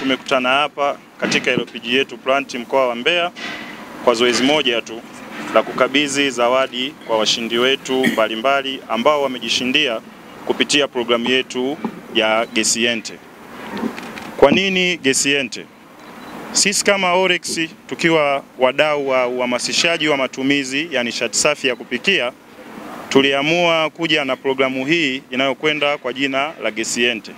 tumekutana hapa katika LPG yetu plant mkoa wa Mbeya kwa zoezi moja tu la kukabidhi zawadi kwa washindi wetu mbalimbali ambao wamejishindia kupitia programu yetu ya Gesiente. Kwa nini Gesiente? Sisi kama Oryx tukiwa wadau wa uhamasishaji wa matumizi ya nishati safi ya kupikia, tuliamua kuja na programu hii inayokwenda kwa jina la Gesiente.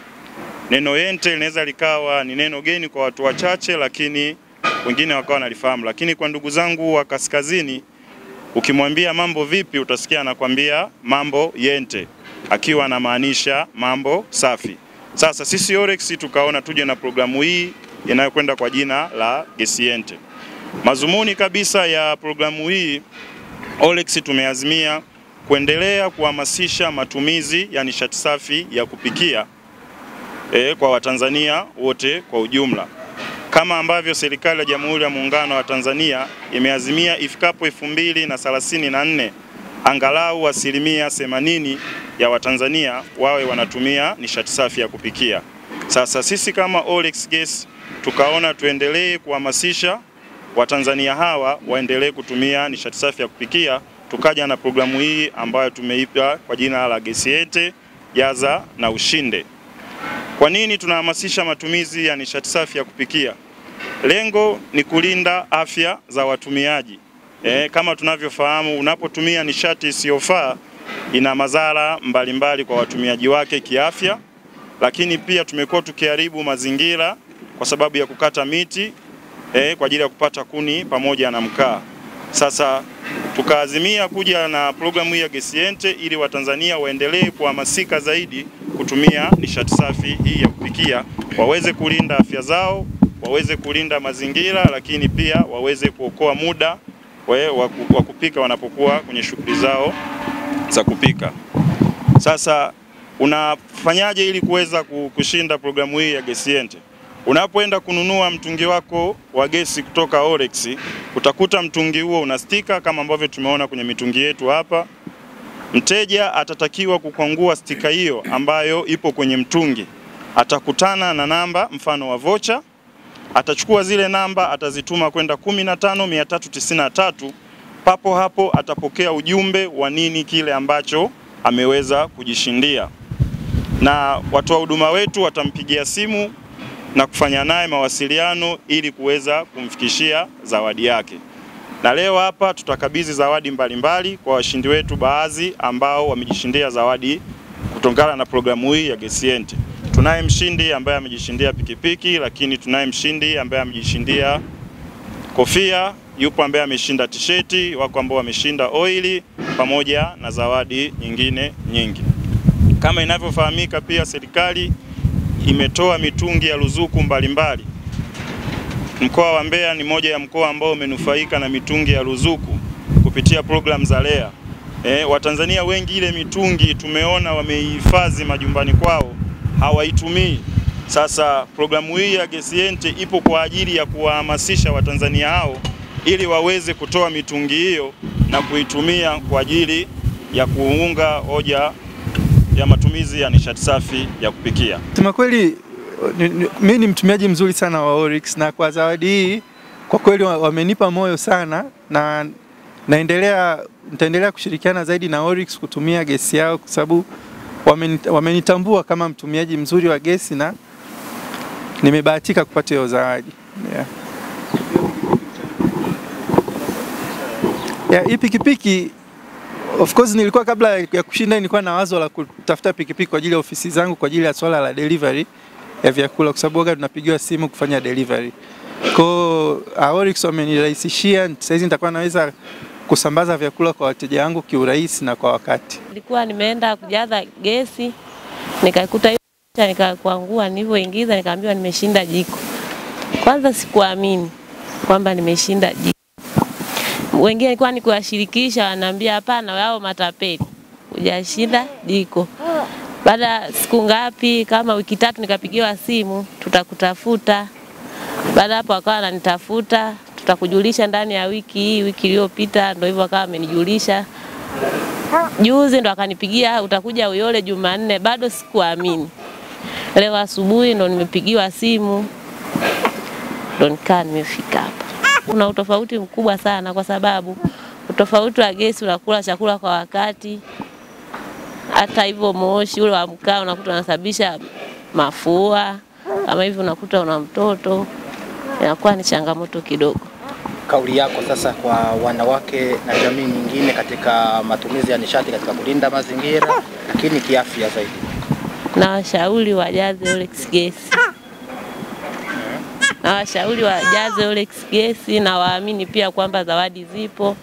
Neno ente linaweza likawa ni neno geni kwa watu wachache, lakini wengine wakawa wanalifahamu. Lakini kwa ndugu zangu wa kaskazini, ukimwambia mambo vipi, utasikia anakuambia mambo yente, akiwa anamaanisha mambo safi. Sasa sisi Oryx tukaona tuje na programu hii inayokwenda kwa jina la Gesiente. Mazumuni kabisa ya programu hii, Oryx tumeazimia kuendelea kuhamasisha matumizi ya nishati safi ya kupikia kwa Watanzania wote kwa ujumla. Kama ambavyo serikali ya Jamhuri ya Muungano wa Tanzania imeazimia ifikapo 2034 angalau 80% ya Watanzania wawe wanatumia nishati safi ya kupikia. Sasa sisi kama Oryx Gas tukaona tuendelee kuhamasisha Watanzania hawa waendelee kutumia nishati safi ya kupikia. Tukaja na programu hii ambayo tumeipa kwa jina la Gesiente, Jaza na Ushinde. Kwa nini tunahamasisha matumizi ya nishati safi ya kupikia? Lengo ni kulinda afya za watumiaji. Kama tunavyofahamu, unapotumia nishati isiyofaa ina madhara mbalimbali kwa watumiaji wake kiafya, lakini pia tumekuwa tukiharibu mazingira kwa sababu ya kukata miti kwa ajili ya kupata kuni pamoja na mkaa. Sasa tukaazimia kuja na programu ya Gesiente ili Watanzania waendelee kuhamasika zaidi kutumia nishati safi hii ya kupikia, waweze kulinda afya zao, waweze kulinda mazingira, lakini pia waweze kuokoa muda wa kupika wanapokuwa kwenye shughuli zao za kupika. Sasa unafanyaje ili kuweza kushinda programu hii ya Gesiente? Unapoenda kununua mtungi wako wa gesi kutoka Oryx, utakuta mtungi huo una stika kama ambavyo tumeona kwenye mitungi yetu hapa. Mteja atatakiwa kukwangua stika hiyo ambayo ipo kwenye mtungi. Atakutana na namba mfano wa vocha. Atachukua zile namba, atazituma kwenda 15393. Papo hapo atapokea ujumbe wa nini kile ambacho ameweza kujishindia. Na watu wa huduma wetu watampigia simu na kufanya naye mawasiliano ili kuweza kumfikishia zawadi yake. Na leo hapa tutakabidhi zawadi mbalimbali kwa washindi wetu baadhi ambao wamejishindia zawadi kutokana na programu hii ya Gesiente. Tunaye mshindi ambaye amejishindia pikipiki, lakini tunaye mshindi ambaye amejishindia kofia, yupo ambaye ameshinda t-shirti, wako ambao wameshinda oili pamoja na zawadi nyingine nyingi. Kama inavyofahamika pia serikali imetoa mitungi ya ruzuku mbalimbali. Mkoa wa Mbeya ni moja ya mkoa ambao umenufaika na mitungi ya ruzuku kupitia program za LEA. Watanzania wengi ile mitungi tumeona wameihifadhi majumbani kwao, hawaitumii. Sasa programu hii ya Gesiente ipo kwa ajili ya kuwahamasisha Watanzania hao ili waweze kutoa mitungi hiyo na kuitumia kwa ajili ya kuunga hoja ya matumizi ya nishati safi ya kupikia. Sema kweli mimi ni mtumiaji mzuri sana wa Oryx, na kwa zawadi hii kwa kweli wamenipa moyo sana, na nitaendelea kushirikiana zaidi na Oryx kutumia gesi yao kwa sababu wamenitambua kama mtumiaji mzuri wa gesi na nimebahatika kupata hiyo zawadi. Hii pikipiki of course nilikuwa kabla ya kushinda nilikuwa na wazo la kutafuta pikipiki kwa ajili ya ofisi zangu kwa ajili ya swala la delivery ya vyakula, kwa sababu waga tunapigiwa simu kufanya delivery. Kwa Oryx wamenirahisishia, sasa hizi nitakuwa naweza kusambaza vyakula kwa wateja wangu kiurahisi na kwa wakati. Nilikuwa nimeenda kujaza gesi, nikakuta hiyo nikakwangua, nilipoingiza nikaambiwa nimeshinda jiko. Kwanza sikuamini kwamba nimeshinda jiko. Wengine nilikuwa nikuwashirikisha, wananiambia hapana, wao matapeli, hujashinda jiko. Baada siku ngapi, kama wiki 3, nikapigiwa simu, tutakutafuta. Baada hapo wakawa wananitafuta, tutakujulisha ndani ya wiki iliyopita. Ndio hivyo wakawa wamenijulisha. Juzi ndo akanipigia, utakuja Uyole Jumanne. Bado sikuamini. Leo asubuhi ndo nimepigiwa simu, ndo nikaa nimefika hapa. Kuna utofauti mkubwa sana, kwa sababu utofauti wa gesi unakula chakula kwa wakati, hata hivyo moshi ule wa mkaa unakuta unasababisha mafua, kama hivi unakuta una mtoto, inakuwa ni changamoto kidogo. Kauli yako sasa kwa wanawake na jamii nyingine katika matumizi ya nishati katika kulinda mazingira lakini kiafya zaidi? Na washauri wajaze Olex gesi. Na washauri wajaze Olex gesi, na waamini pia kwamba zawadi zipo.